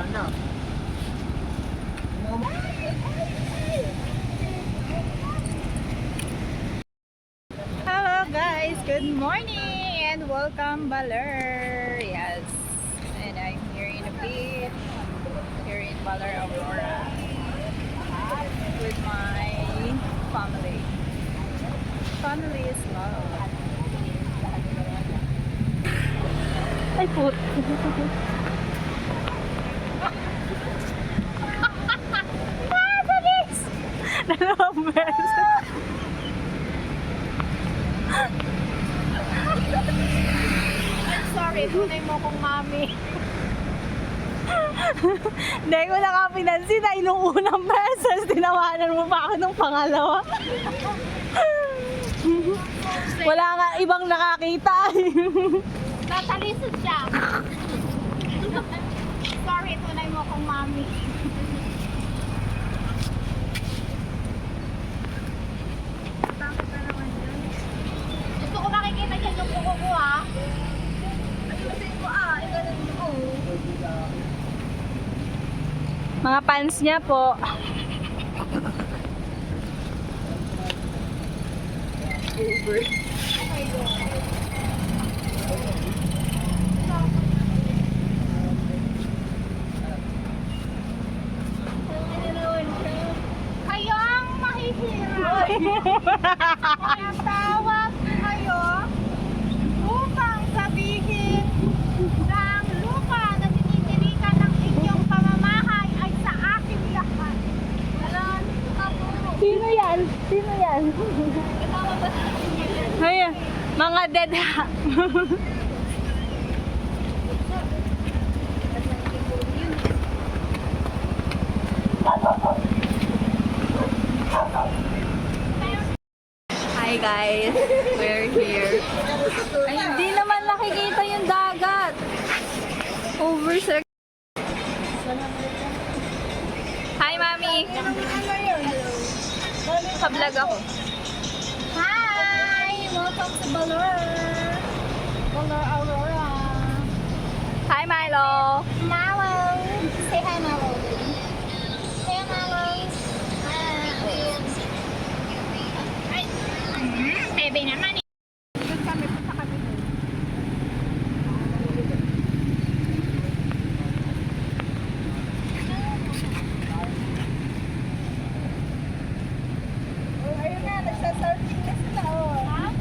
Hello guys, good morning and welcome Baler. Yes, and I'm here in a beach here in Baler, Aurora with my family. Family is love. Ay put. Bilis! Dalawang beses. I'm sorry, tunay mo kong mami. Hindi ko na ka pinansin na nung unang beses, tinawanan mo pa ako nung pangalawa. Wala nga ibang nakakita. Natalisod siya. Sorry, tunay mo kong mami. Bakit na naman yun? Gusto ko makikita niya yung kuko ko ha. Ayusin ko ganun mo. Mga fans niya po. Oh my God. Kayo ang mahihirap. Kaya tawag kayo upang sabihin na ang lupa na tinitirikan ng inyong pamamahay ay sa aking lahat. Alam, kapo. Sino yan? Sino yan? Katawa ba sa inyo? Ay, mga dead ha. Hi guys, we're here. Ay, hindi naman nakikita yung dagat. Over sa... Hi mami. Ka-vlog ako. Hi! Welcome to Baler. Baler, Aurora. Hi Milo. Malo. Say hi, Malo. Say hi, Malo. Ay. Bebe naman eh. Doon kami, punta kami doon. Oh, ayun na, nagsasurfing na sila, oh. Ha?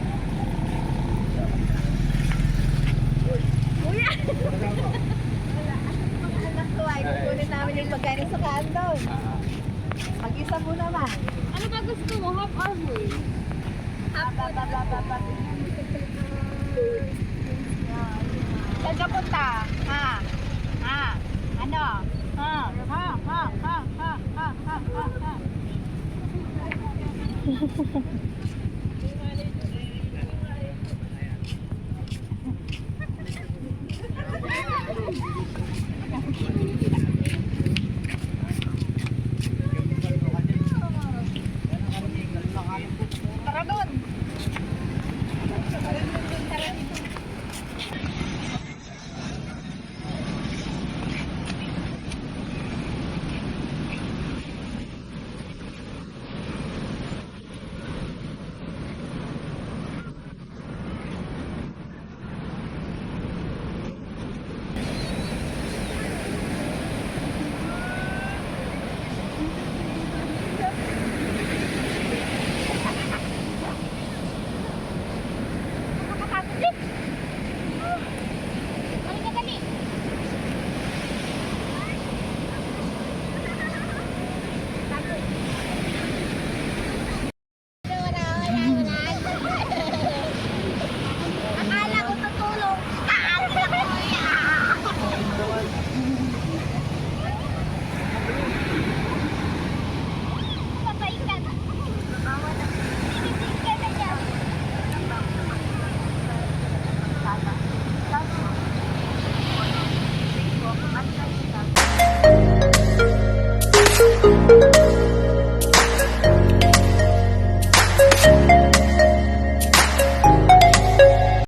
Kuya! Wala. Mga anak ko ay kukunin namin yung pagkain sa doon. Mag-isa mo naman. Ano ba gusto mo? Half or full? Half. Saan ka punta? Ha? Ha? Ano? Ha? Ha? Ha? Ha? Ha? Ha? Ha? Ha? Ha?